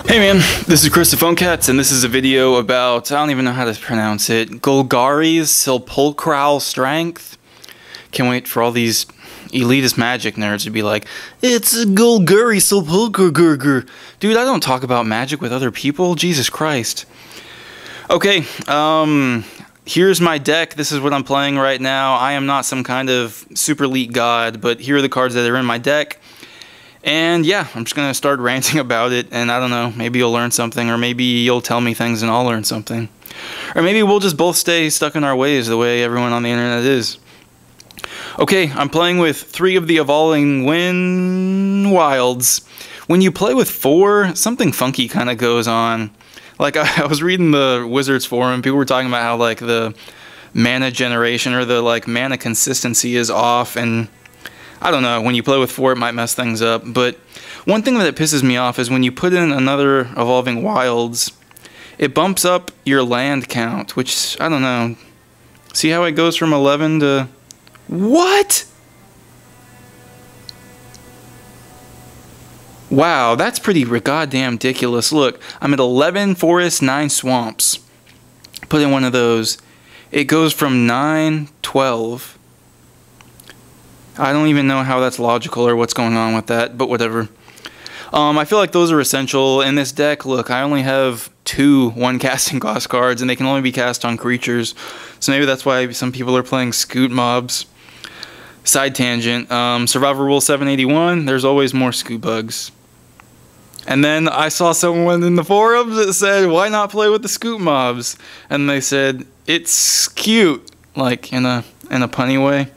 Hey man, this is Chris the Phone Cats, and this is a video about, I don't even know how to pronounce it, Golgari's Sepulchral Strength. Can't wait for all these elitist magic nerds to be like, it's a Golgari Sepulchral. Dude, I don't talk about magic with other people, Jesus Christ. Okay, here's my deck. This is what I'm playing right now. I am not some kind of super elite god, but here are the cards that are in my deck. And yeah, I'm just going to start ranting about it, and I don't know, maybe you'll learn something, or maybe you'll tell me things and I'll learn something. Or maybe we'll just both stay stuck in our ways the way everyone on the internet is. Okay, I'm playing with 3 of the Evolving Wind Wilds. When you play with 4, something funky kind of goes on. Like, I was reading the Wizards forum, people were talking about how, like, the mana generation or the, like, mana consistency is off, and I don't know, when you play with 4 it might mess things up, but one thing that pisses me off is when you put in another Evolving Wilds, it bumps up your land count, which, I don't know, see how it goes from 11 to... What? Wow, that's pretty goddamn ridiculous. Look, I'm at 11 forests, 9 swamps. Put in one of those. It goes from 9, 12... I don't even know how that's logical or what's going on with that, but whatever. I feel like those are essential in this deck. Look, I only have 2 1-casting cost cards, and they can only be cast on creatures. So maybe that's why some people are playing scoot mobs. Side tangent. Survival Rule 781, there's always more scoot bugs. And then I saw someone in the forums that said, why not play with the scoot mobs? And they said, it's cute, like in a punny way.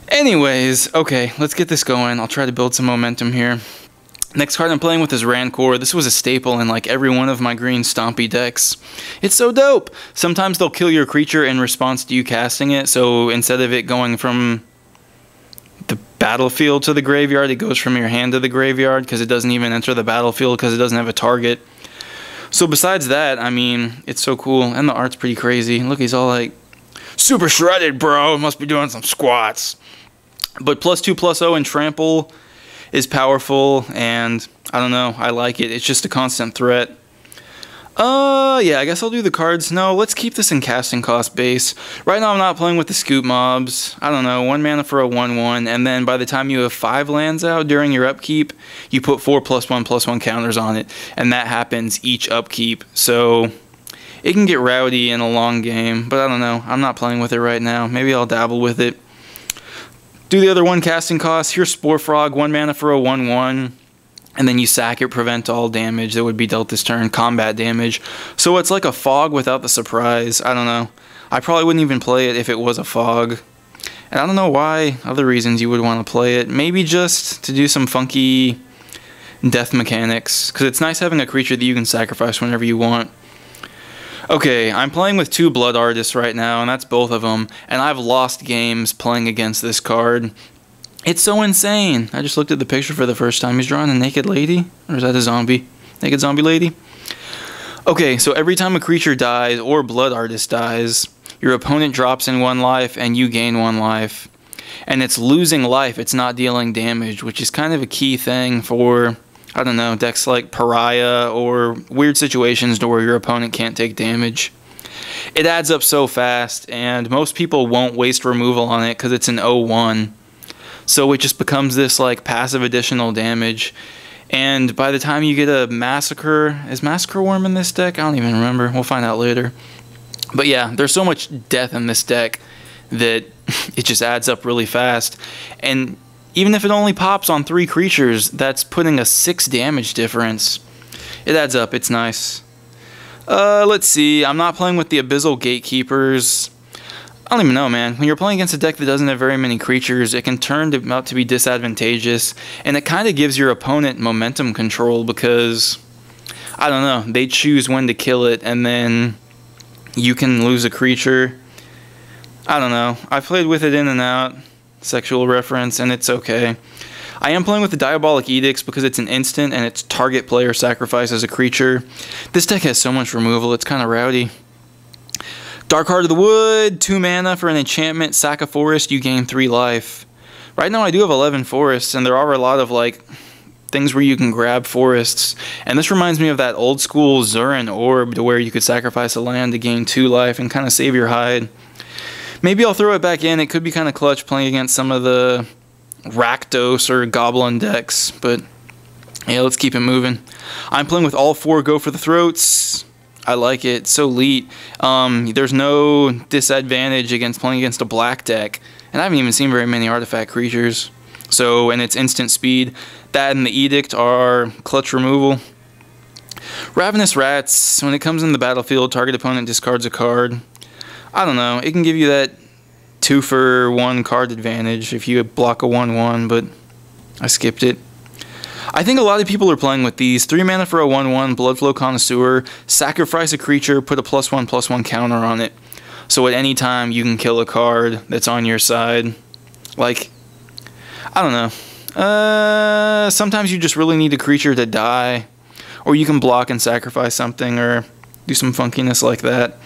Anyways, okay, let's get this going. I'll try to build some momentum here. Next card I'm playing with is Rancor. This was a staple in like every one of my green stompy decks. It's so dope! Sometimes they'll kill your creature in response to you casting it, so instead of it going from the battlefield to the graveyard, it goes from your hand to the graveyard because it doesn't even enter the battlefield because it doesn't have a target. So besides that, I mean, it's so cool, and the art's pretty crazy. Look, he's all like, super shredded, bro, must be doing some squats. But +2/+0 and trample is powerful, and I don't know, I like it. It's just a constant threat. Yeah, I guess I'll do the cards. No, let's keep this in casting cost base. Right now I'm not playing with the scoot mobs. I don't know, 1 mana for a 1/1, and then by the time you have 5 lands out during your upkeep, you put 4 +1/+1 counters on it, and that happens each upkeep. So it can get rowdy in a long game, but I don't know. I'm not playing with it right now. Maybe I'll dabble with it. Do the other 1 casting cost. Here's Spore Frog, 1 mana for a 1/1. And then you sack it, prevent all damage that would be dealt this turn, combat damage. So it's like a fog without the surprise. I don't know. I probably wouldn't even play it if it was a fog. And I don't know why, other reasons you would want to play it. Maybe just to do some funky death mechanics. Because it's nice having a creature that you can sacrifice whenever you want. Okay, I'm playing with 2 Blood Artists right now, and that's both of them, and I've lost games playing against this card. It's so insane. I just looked at the picture for the first time. He's drawing a naked lady? Or is that a zombie? Naked zombie lady? Okay, so every time a creature dies, or Blood Artist dies, your opponent drops in 1 life, and you gain 1 life. And it's losing life, it's not dealing damage, which is kind of a key thing for... I don't know, decks like Pariah or weird situations to where your opponent can't take damage. It adds up so fast, and most people won't waste removal on it because it's an 0/1. So it just becomes this like passive additional damage. And by the time you get a Massacre, is Massacre Worm in this deck? I don't even remember. We'll find out later. But yeah, there's so much death in this deck that it just adds up really fast. And even if it only pops on 3 creatures, that's putting a 6 damage difference. It adds up, it's nice. Let's see, I'm not playing with the Abyssal Gatekeepers. I don't even know, man. When you're playing against a deck that doesn't have very many creatures, it can turn out to be disadvantageous, and it kind of gives your opponent momentum control because, I don't know, they choose when to kill it, and then you can lose a creature. I don't know. I played with it in and out. Sexual reference, and it's okay. I am playing with the Diabolic Edicts because it's an instant and it's target player sacrifices a creature. This deck has so much removal, it's kind of rowdy. Dark Heart of the Wood, 2 mana for an enchantment, sack a forest, you gain 3 life. Right now I do have 11 forests, and there are a lot of like things where you can grab forests. And this reminds me of that old school Zurin orb, to where you could sacrifice a land to gain 2 life and kind of save your hide. Maybe I'll throw it back in. It could be kind of clutch playing against some of the Rakdos or Goblin decks, but yeah, let's keep it moving. I'm playing with all 4 Go for the Throats. I like it. It's so elite. There's no disadvantage against playing against a black deck, and I haven't even seen very many artifact creatures. So, and it's instant speed. That and the Edict are clutch removal. Ravenous Rats, when it comes in the battlefield, target opponent discards a card. I don't know, it can give you that 2-for-1 card advantage if you block a 1/1, but I skipped it. I think a lot of people are playing with these. 3 mana for a 1/1, Bloodflow Connoisseur, sacrifice a creature, put a +1/+1 counter on it. So at any time you can kill a card that's on your side. Like, I don't know. Sometimes you just really need a creature to die. Or you can block and sacrifice something, or do some funkiness like that.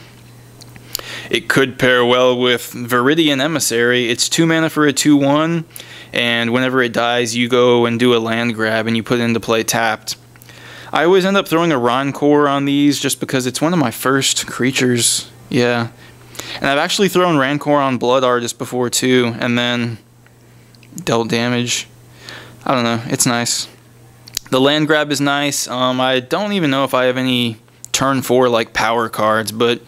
It could pair well with Viridian Emissary. It's 2 mana for a 2/1, and whenever it dies, you go and do a land grab, and you put it into play tapped. I always end up throwing a Rancor on these, just because it's one of my first creatures. Yeah. And I've actually thrown Rancor on Blood Artist before, too, and then dealt damage. I don't know. It's nice. The land grab is nice. I don't even know if I have any turn 4 like power cards, but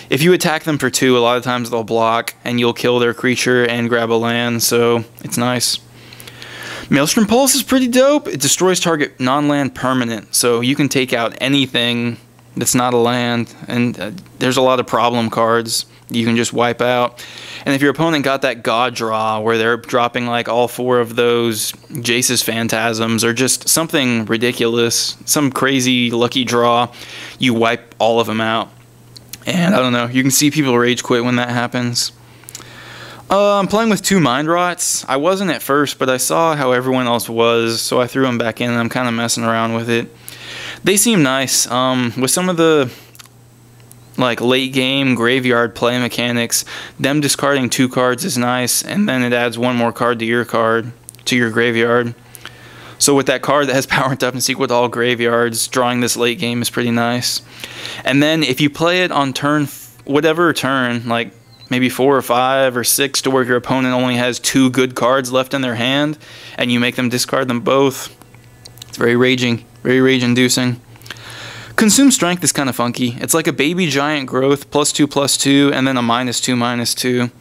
if you attack them for 2, a lot of times they'll block, and you'll kill their creature and grab a land, so it's nice. Maelstrom Pulse is pretty dope. It destroys target non-land permanent, so you can take out anything that's not a land, and there's a lot of problem cards you can just wipe out. And if your opponent got that God draw, where they're dropping like all 4 of those Jace's Phantasms, or just something ridiculous, some crazy lucky draw, you wipe all of them out. And I don't know, you can see people rage quit when that happens. I'm playing with 2 Mind Rots. I wasn't at first, but I saw how everyone else was, so I threw them back in, and I'm kind of messing around with it. They seem nice. With some of the like late game graveyard play mechanics, them discarding 2 cards is nice, and then it adds 1 more card to your graveyard. So with that card that has power and toughness equal to all graveyards, drawing this late game is pretty nice. And then if you play it on turn, whatever turn, like maybe 4 or 5 or 6, to where your opponent only has 2 good cards left in their hand, and you make them discard them both, it's very rage-inducing. Consume Strength is kind of funky. It's like a baby giant growth, +2/+2, and then a -2/-2.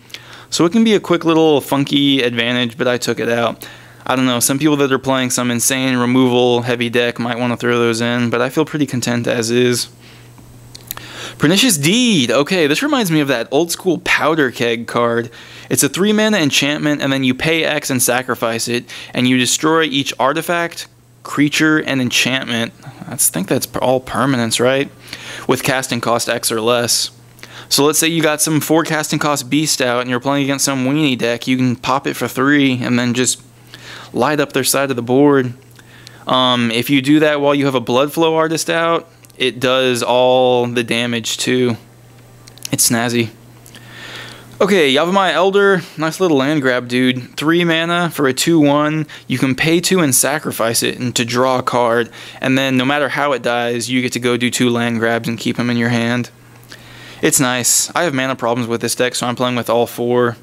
So it can be a quick little funky advantage, but I took it out. I don't know, some people that are playing some insane removal heavy deck might want to throw those in, but I feel pretty content as is. Pernicious Deed. Okay, this reminds me of that old school Powder Keg card. It's a 3 mana enchantment, and then you pay X and sacrifice it, and you destroy each artifact, creature, and enchantment. I think that's all permanents, right? With casting cost X or less. So let's say you got some 4 casting cost beast out, and you're playing against some weenie deck. You can pop it for 3, and then just light up their side of the board. If you do that while you have a Bloodflow Artist out, it does all the damage too. It's snazzy. Okay, Yavimaya Elder, nice little land grab, dude. 3 mana for a 2/1. You can pay 2 and sacrifice it and to draw a card, and then no matter how it dies, you get to go do 2 land grabs and keep them in your hand. It's nice. I have mana problems with this deck, so I'm playing with all 4.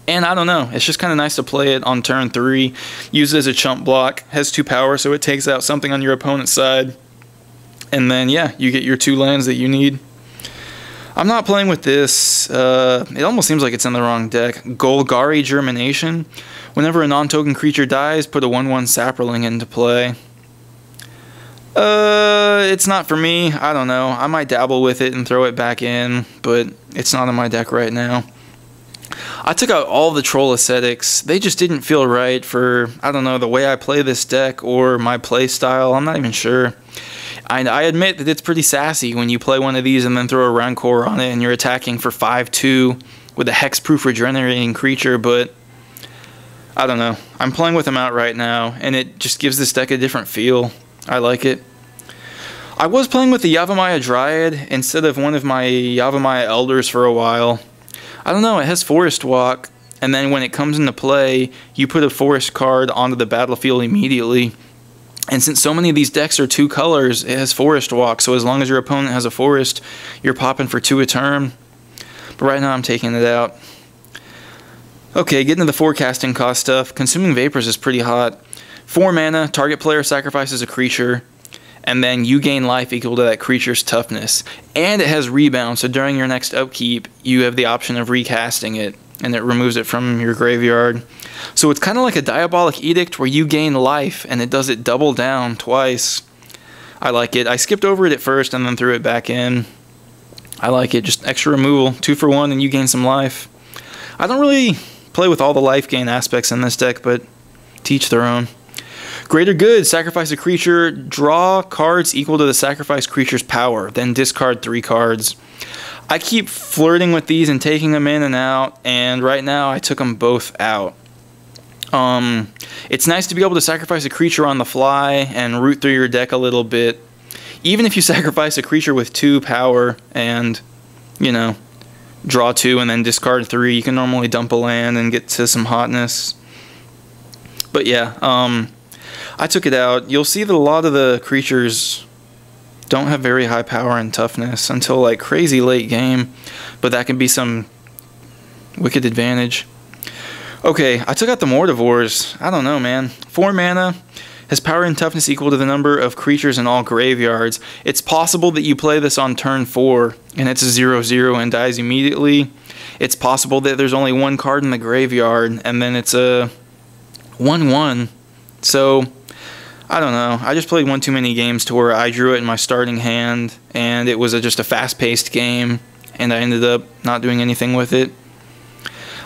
And I don't know, it's just kind of nice to play it on turn 3. Use it as a chump block, has 2 power, so it takes out something on your opponent's side. And then, yeah, you get your 2 lands that you need. I'm not playing with this. It almost seems like it's in the wrong deck. Golgari Germination. Whenever a non-token creature dies, put a 1/1 Saproling into play. It's not for me. I don't know. I might dabble with it and throw it back in, but it's not in my deck right now. I took out all the Troll Ascetics. They just didn't feel right for, I don't know, the way I play this deck or my play style. I'm not even sure. I admit that it's pretty sassy when you play one of these and then throw a Rancor on it and you're attacking for 5/2 with a hexproof regenerating creature, but I don't know. I'm playing with them out right now, and it just gives this deck a different feel. I like it. I was playing with the Yavimaya Dryad instead of one of my Yavimaya Elders for a while. I don't know, it has Forest Walk, and then when it comes into play, you put a forest card onto the battlefield immediately. And since so many of these decks are 2 colors, it has Forest Walk. So as long as your opponent has a forest, you're popping for 2 a turn. But right now I'm taking it out. Okay, getting to the forecasting cost stuff. Consuming Vapors is pretty hot. 4 mana, target player sacrifices a creature, and then you gain life equal to that creature's toughness. And it has Rebound, so during your next upkeep, you have the option of recasting it, and it removes it from your graveyard. So it's kind of like a Diabolic Edict where you gain life, and it does it double down twice. I like it. I skipped over it at first and then threw it back in. I like it. Just extra removal. 2 for 1 and you gain some life. I don't really play with all the life gain aspects in this deck, but to each their own. Greater Good. Sacrifice a creature. Draw cards equal to the sacrificed creature's power. Then discard 3 cards. I keep flirting with these and taking them in and out, and right now I took them both out. It's nice to be able to sacrifice a creature on the fly and root through your deck a little bit. Even if you sacrifice a creature with 2 power and, you know, draw 2 and then discard 3, you can normally dump a land and get to some hotness. But yeah, I took it out. You'll see that a lot of the creatures don't have very high power and toughness until like crazy late game, but that can be some wicked advantage. Okay, I took out the Mortivores. I don't know, man. 4 mana, has power and toughness equal to the number of creatures in all graveyards. It's possible that you play this on turn 4 and it's a 0/0 and dies immediately. It's possible that there's only 1 card in the graveyard and then it's a 1/1. So, I don't know. I just played one too many games to where I drew it in my starting hand and it was just a fast-paced game and I ended up not doing anything with it.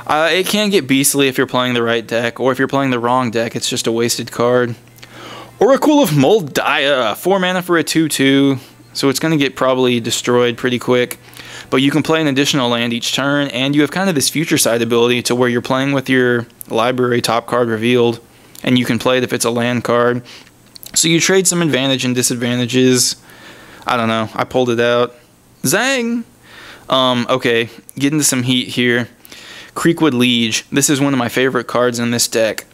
It can get beastly if you're playing the right deck, or if you're playing the wrong deck, it's just a wasted card. Oracle of Moldiah, 4 mana for a 2/2, so it's going to get probably destroyed pretty quick. But you can play an additional land each turn, and you have kind of this future sight ability to where you're playing with your library top card revealed, and you can play it if it's a land card. So you trade some advantage and disadvantages. I don't know, I pulled it out. Zang! Okay, get into some heat here. Creekwood Liege. This is one of my favorite cards in this deck.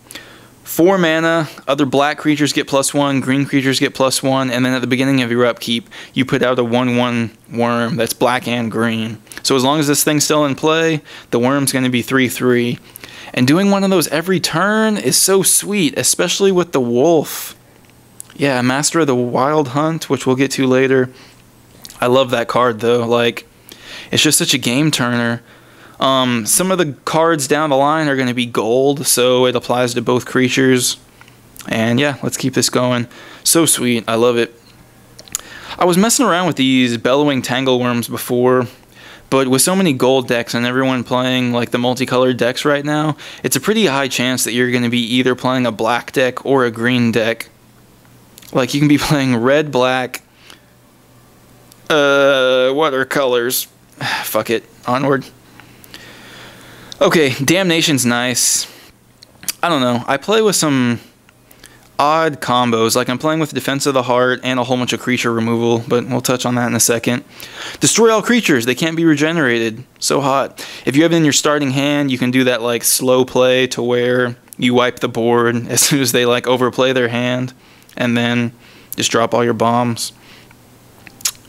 4 mana, other black creatures get +1, green creatures get +1, and then at the beginning of your upkeep, you put out a 1/1 worm that's black and green. So as long as this thing's still in play, the worm's going to be 3/3. And doing one of those every turn is so sweet, especially with the wolf. Yeah, Master of the Wild Hunt, which we'll get to later. I love that card though. Like, it's just such a game turner. Some of the cards down the line are going to be gold, so it applies to both creatures. And yeah, let's keep this going. So sweet. I love it. I was messing around with these Bellowing Tangleworms before, but with so many gold decks and everyone playing like the multicolored decks right now, it's a pretty high chance that you're going to be either playing a black deck or a green deck. Like, you can be playing red, black. What are colors? Fuck it. Onward. Okay, Damnation's nice. I don't know. I play with some odd combos. Like, I'm playing with Defense of the Heart and a whole bunch of creature removal, but we'll touch on that in a second. Destroy all creatures. They can't be regenerated. So hot. If you have it in your starting hand, you can do that, like, slow play to where you wipe the board as soon as they, like, overplay their hand, and then just drop all your bombs.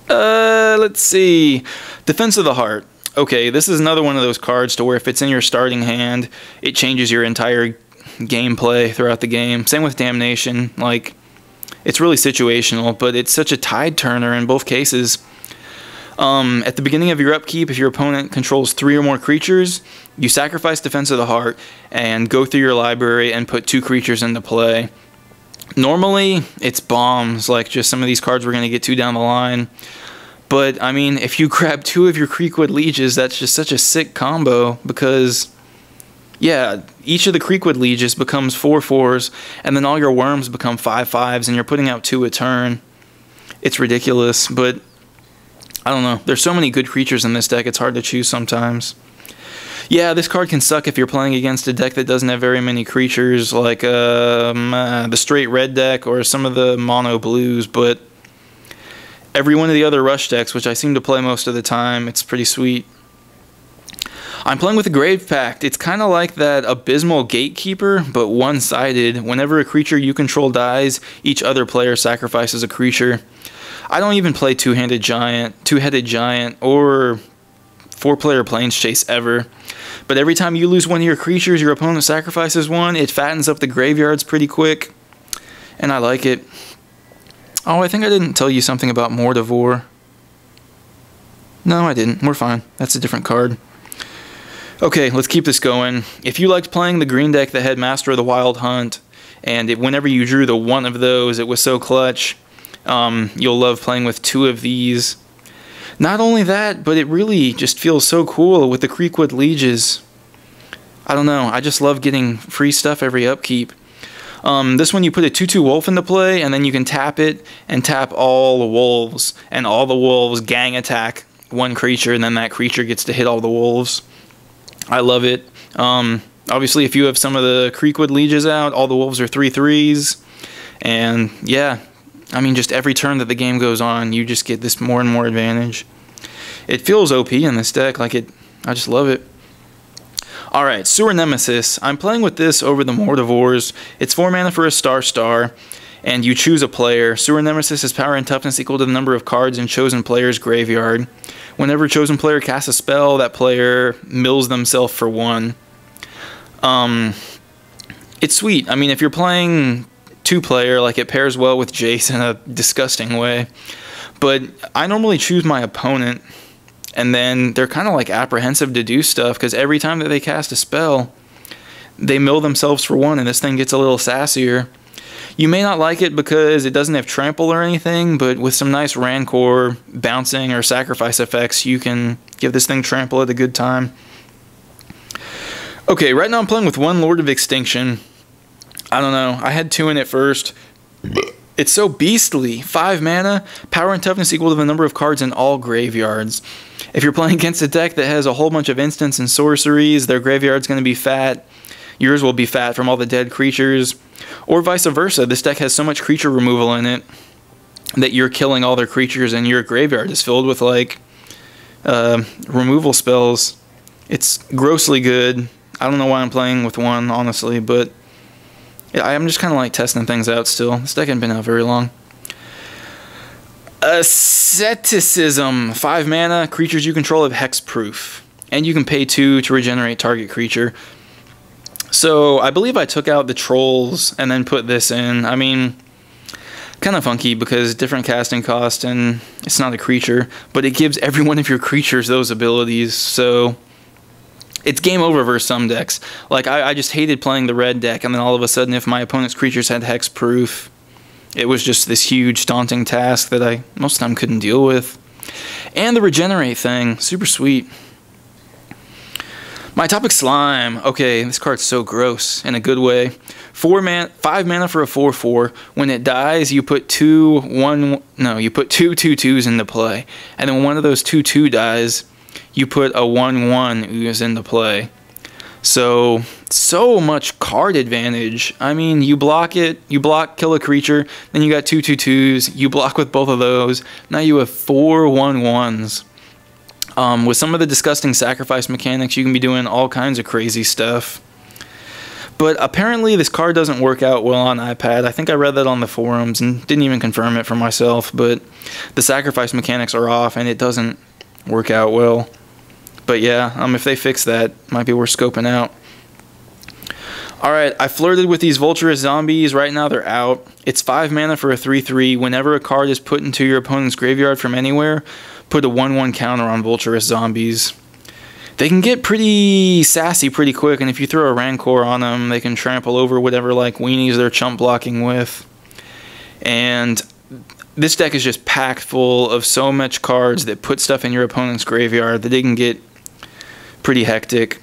Let's see. Defense of the Heart. Okay, this is another one of those cards to where if it's in your starting hand, it changes your entire gameplay throughout the game. Same with Damnation. Like, it's really situational, but it's such a tide turner in both cases. At the beginning of your upkeep, if your opponent controls 3 or more creatures, you sacrifice Defense of the Heart and go through your library and put 2 creatures into play. Normally, it's bombs, like just some of these cards we're going to get to down the line. But, I mean, if you grab 2 of your Creekwood Lieges, that's just such a sick combo because, yeah, each of the Creekwood Lieges becomes 4/4s, and then all your worms become 5/5s, and you're putting out 2 a turn. It's ridiculous, but I don't know. There's so many good creatures in this deck, it's hard to choose sometimes. Yeah, this card can suck if you're playing against a deck that doesn't have very many creatures, like the straight red deck or some of the mono blues, but every one of the other rush decks, which I seem to play most of the time, it's pretty sweet. I'm playing with a Grave Pact. It's kind of like that Abysmal Gatekeeper, but one-sided. Whenever a creature you control dies, each other player sacrifices a creature. I don't even play two-headed giant, or four-player Plains Chase ever. But every time you lose one of your creatures, your opponent sacrifices one. It fattens up the graveyards pretty quick, and I like it. Oh, I think I didn't tell you something about Mordivore. No, I didn't. We're fine. That's a different card. Okay, let's keep this going. If you liked playing the green deck that had Master of the Wild Hunt, and whenever you drew the one of those, it was so clutch, you'll love playing with two of these. Not only that, but it really just feels so cool with the Creekwood Lieges. I don't know, I just love getting free stuff every upkeep. This one you put a 2/2 wolf into play, and then you can tap it and tap all the wolves, and all the wolves gang attack one creature, and then that creature gets to hit all the wolves. I love it. Obviously, if you have some of the Creekwood Lieges out, all the wolves are 3/3s, and yeah, I mean, just every turn that the game goes on, you just get this more and more advantage. It feels OP in this deck, I just love it. Alright, Sewer Nemesis. I'm playing with this over the Mordivores. It's 4 mana for a star, and you choose a player. Sewer Nemesis has power and toughness equal to the number of cards in chosen player's graveyard. Whenever a chosen player casts a spell, that player mills themselves for 1. It's sweet. I mean, if you're playing two-player, like, it pairs well with Jace in a disgusting way. But I normally choose my opponent, and then they're kind of like apprehensive to do stuff, because every time that they cast a spell, they mill themselves for 1, and this thing gets a little sassier. You may not like it because it doesn't have trample or anything, but with some nice Rancor, bouncing, or sacrifice effects, you can give this thing trample at a good time. Okay, right now I'm playing with one Lord of Extinction. I don't know, I had 2 in it first. It's so beastly. 5 mana, power and toughness equal to the number of cards in all graveyards. If you're playing against a deck that has a whole bunch of instants and sorceries, their graveyard's going to be fat. Yours will be fat from all the dead creatures. Or vice versa. This deck has so much creature removal in it that you're killing all their creatures and your graveyard is filled with, like, removal spells. It's grossly good. I don't know why I'm playing with one, honestly, but I'm just kind of like testing things out still. This deck hasn't been out very long. Asceticism. 5 mana. Creatures you control have hexproof. And you can pay 2 to regenerate target creature. So I believe I took out the trolls and then put this in. I mean, kind of funky because different casting cost and it's not a creature. But it gives every one of your creatures those abilities. So it's game over versus some decks. Like, I just hated playing the red deck, and then all of a sudden, if my opponent's creatures had hexproof, it was just this huge, daunting task that I most of the time couldn't deal with. And the regenerate thing, super sweet. My topic, Slime. Okay, this card's so gross in a good way. 5 mana for a 4/4. When it dies, you put two 2/2s into play, and then when one of those 2/2 dies, you put a 1/1 ooze into play. So much card advantage. I mean, you block it, you kill a creature, then you got 2 2/2s, you block with both of those, now you have 4 1/1s. With some of the disgusting sacrifice mechanics, you can be doing all kinds of crazy stuff. But apparently this card doesn't work out well on iPad. I think I read that on the forums and didn't even confirm it for myself, but the sacrifice mechanics are off and it doesn't work out well. But yeah, if they fix that, might be worth scoping out. Alright, I flirted with these Vulturous Zombies. Right now they're out. It's 5 mana for a 3/3. Whenever a card is put into your opponent's graveyard from anywhere, put a 1/1 counter on Vulturous Zombies. They can get pretty sassy pretty quick, and if you throw a Rancor on them, they can trample over whatever, like, weenies they're chump blocking with. And this deck is just packed full of so much cards that put stuff in your opponent's graveyard that they can get pretty hectic.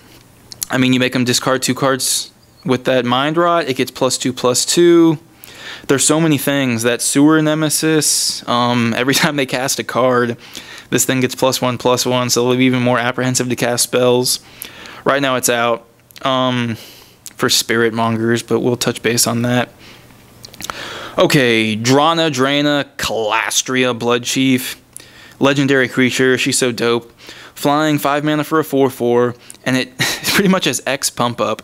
I mean, you make them discard 2 cards with that Mind Rot, it gets +2/+2. There's so many things. That Sewer Nemesis, every time they cast a card, this thing gets +1/+1, so they'll be even more apprehensive to cast spells. Right now it's out for Spirit Mongers, but we'll touch base on that. Okay, Drana, Drana, Calastria, Blood Chief. Legendary creature, she's so dope. Flying, 5 mana for a 4/4, and it pretty much has X pump up.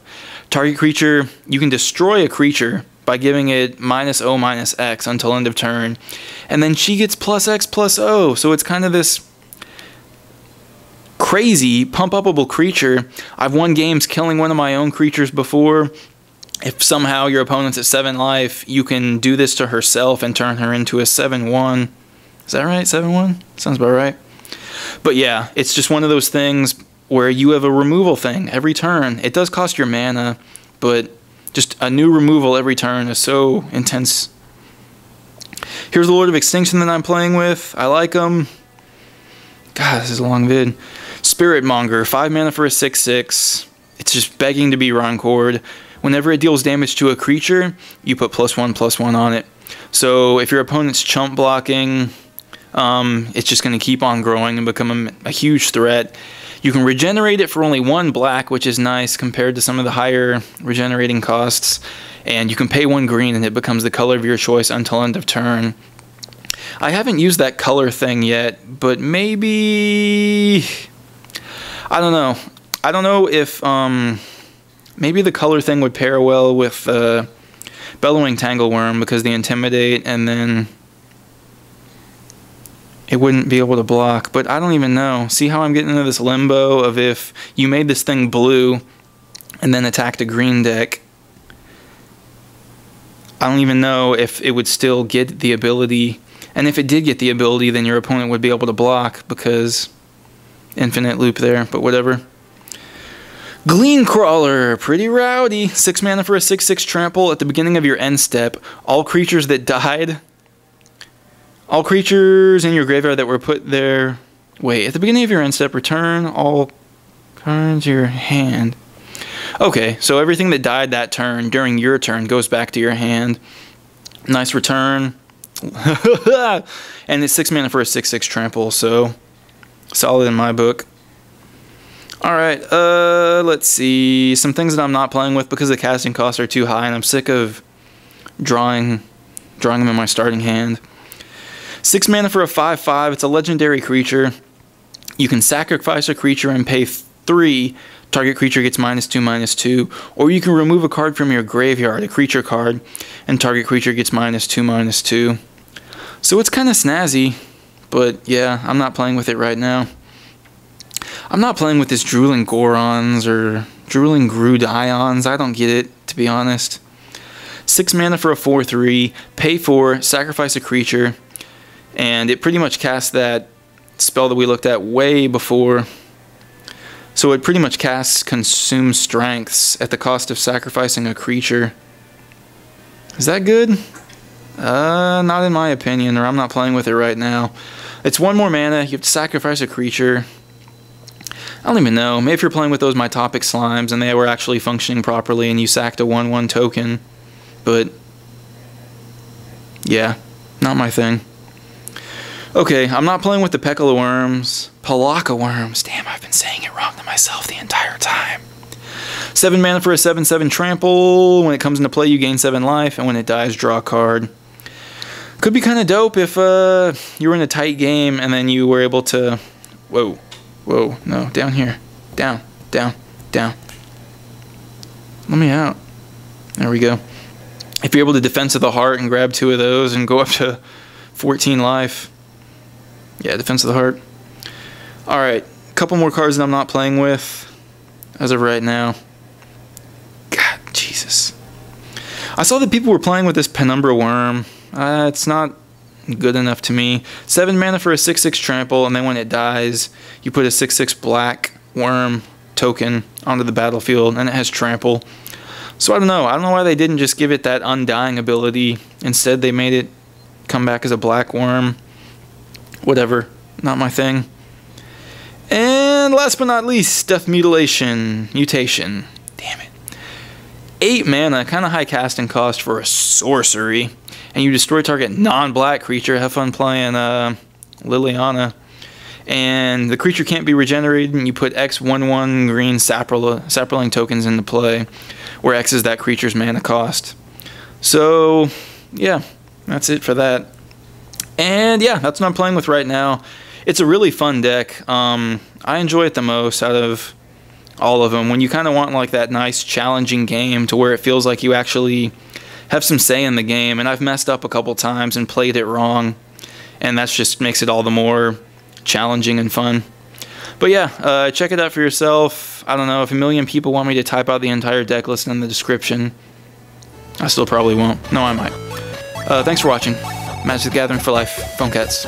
Target creature, you can destroy a creature by giving it -0/-X until end of turn. And then she gets +X/+0, so it's kind of this crazy pump-upable creature. I've won games killing one of my own creatures before. If somehow your opponent's at 7 life, you can do this to herself and turn her into a 7/1. Is that right? 7/1? Sounds about right. But yeah, it's just one of those things where you have a removal thing every turn. It does cost your mana, but just a new removal every turn is so intense. Here's the Lord of Extinction that I'm playing with. I like him. God, this is a long vid. Spirit Monger, 5 mana for a 6/6. It's just begging to be Roncord. Whenever it deals damage to a creature, you put +1/+1 on it. So if your opponent's chump blocking, it's just going to keep on growing and become a huge threat. You can regenerate it for only 1 black, which is nice compared to some of the higher regenerating costs. And you can pay 1 green and it becomes the color of your choice until end of turn. I haven't used that color thing yet, but maybe... I don't know. I don't know if maybe the color thing would pair well with Bellowing Tangleworm because they intimidate and then it wouldn't be able to block. But I don't even know. See how I'm getting into this limbo of if you made this thing blue and then attacked a green deck. I don't even know if it would still get the ability. And if it did get the ability, then your opponent would be able to block because infinite loop there, but whatever. Glean Crawler, pretty rowdy. 6 mana for a 6/6 trample. At the beginning of your end step, all creatures that died, all creatures in your graveyard that were put there. Wait, at the beginning of your end step, return all cards to your hand. Okay, so everything that died that turn during your turn goes back to your hand. Nice return. And it's 6 mana for a 6/6 trample, so solid in my book. Alright, let's see. Some things that I'm not playing with because the casting costs are too high and I'm sick of drawing them in my starting hand. 6 mana for a 5/5. It's a legendary creature. You can sacrifice a creature and pay 3. Target creature gets -2/-2. Or you can remove a card from your graveyard, a creature card, and target creature gets -2/-2. So it's kind of snazzy, but yeah, I'm not playing with it right now. I'm not playing with this Drooling Gorons or Drooling Grudions. I don't get it, to be honest. 6 mana for a 4/3, pay 4, sacrifice a creature, and it pretty much casts that spell that we looked at way before. So it pretty much casts Consume Strengths at the cost of sacrificing a creature. Is that good? Not in my opinion, or I'm not playing with it right now. It's 1 more mana, you have to sacrifice a creature. I don't even know. Maybe if you're playing with those Mytopic Slimes and they were actually functioning properly and you sacked a 1/1 token. But, yeah, not my thing. Okay, I'm not playing with the Pekala Worms. Palaka Worms. Damn, I've been saying it wrong to myself the entire time. 7 mana for a 7/7 trample. When it comes into play, you gain 7 life, and when it dies, draw a card. Could be kind of dope if you were in a tight game and then you were able to... Whoa. Whoa, no, down here. Down, down, down. Let me out. There we go. If you're able to Defense of the Heart and grab 2 of those and go up to 14 life. Yeah, Defense of the Heart. Alright, a couple more cards that I'm not playing with as of right now. God, Jesus. I saw that people were playing with this Penumbra Worm. It's not good enough to me. 7 mana for a 6/6 trample, and then when it dies, you put a 6/6 black worm token onto the battlefield, and it has trample. So I don't know. I don't know why they didn't just give it that undying ability. Instead, they made it come back as a black worm. Whatever. Not my thing. And last but not least, Death Mutilation. Mutation. Damn it. 8 mana, kind of high casting cost for a sorcery. And you destroy target non-black creature. Have fun playing Liliana. And the creature can't be regenerated, and you put X 1/1 green Saproling tokens into play, where X is that creature's mana cost. So, yeah, that's it for that. And yeah, that's what I'm playing with right now. It's a really fun deck. I enjoy it the most out of all of them. When you kind of want like that nice challenging game to where it feels like you actually have some say in the game, and I've messed up a couple times and played it wrong, and that's just makes it all the more challenging and fun. But yeah, check it out for yourself. I don't know, if a million people want me to type out the entire deck list in the description, I still probably won't. No, I might. Thanks for watching. Magic the Gathering for life. Phone Cats.